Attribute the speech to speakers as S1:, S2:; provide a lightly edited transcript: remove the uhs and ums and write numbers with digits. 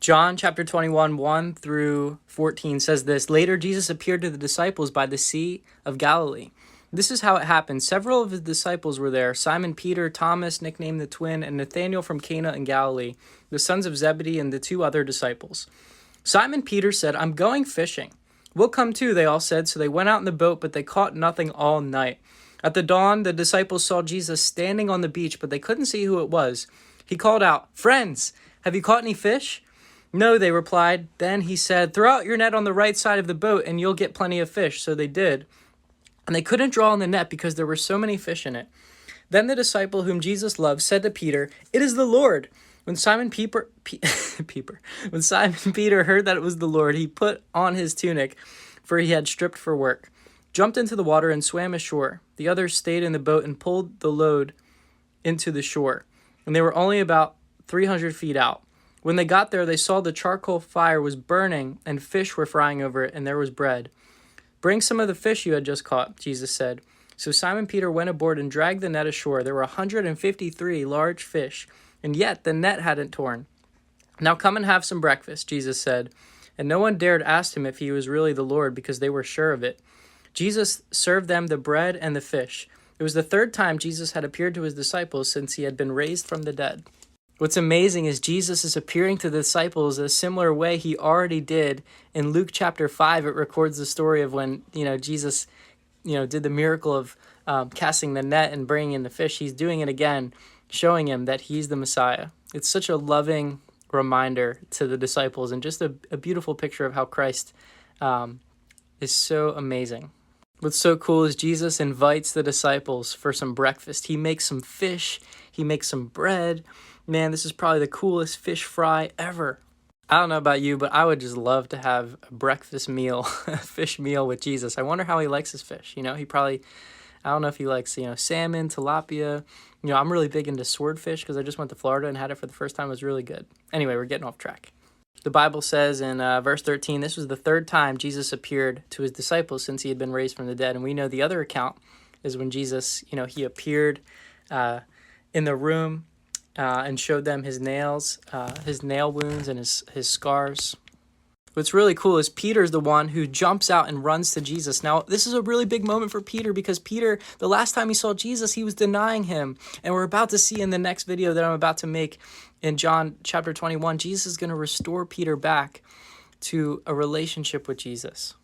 S1: John chapter 21, 1 through 14 says this: Later, Jesus appeared to the disciples by the Sea of Galilee. This is how it happened. Several of his disciples were there: Simon Peter, Thomas, nicknamed the twin, and Nathanael from Cana in Galilee, the sons of Zebedee, and the two other disciples. Simon Peter said, "I'm going fishing." "We'll come too," they all said. So they went out in the boat, but they caught nothing all night. At the dawn, the disciples saw Jesus standing on the beach, but they couldn't see who it was. He called out, "Friends, have you caught any fish?" "No," they replied. Then he said, "Throw out your net on the right side of the boat and you'll get plenty of fish." So they did. And they couldn't draw on the net because there were so many fish in it. Then the disciple whom Jesus loved said to Peter, "It is the Lord." When Simon Peter heard that it was the Lord, he put on his tunic, for he had stripped for work, jumped into the water and swam ashore. The others stayed in the boat and pulled the load into the shore. And they were only about 300 feet out. When they got there, they saw the charcoal fire was burning and fish were frying over it, and there was bread. "Bring some of the fish you had just caught," Jesus said. So Simon Peter went aboard and dragged the net ashore. There were 153 large fish, and yet the net hadn't torn. "Now come and have some breakfast," Jesus said. And no one dared ask him if he was really the Lord, because they were sure of it. Jesus served them the bread and the fish. It was the third time Jesus had appeared to his disciples since he had been raised from the dead. What's amazing is Jesus is appearing to the disciples a similar way he already did in Luke chapter 5. It records the story of when, Jesus, did the miracle of casting the net and bringing in the fish. He's doing it again, showing him that he's the Messiah. It's such a loving reminder to the disciples and just a beautiful picture of how Christ is so amazing. What's so cool is Jesus invites the disciples for some breakfast. He makes some fish. He makes some bread. Man, this is probably the coolest fish fry ever. I don't know about you, but I would just love to have a breakfast meal, a fish meal with Jesus. I wonder how he likes his fish. He probably, I don't know if he likes, salmon, tilapia. I'm really big into swordfish because I just went to Florida and had it for the first time. It was really good. Anyway, we're getting off track. The Bible says in verse 13, this was the third time Jesus appeared to his disciples since he had been raised from the dead. And we know the other account is when Jesus, he appeared in the room and showed them his nails, his nail wounds and his scars. What's really cool is Peter's the one who jumps out and runs to Jesus. Now, this is a really big moment for Peter because Peter, the last time he saw Jesus, he was denying him. And we're about to see in the next video that I'm about to make in John chapter 21, Jesus is going to restore Peter back to a relationship with Jesus.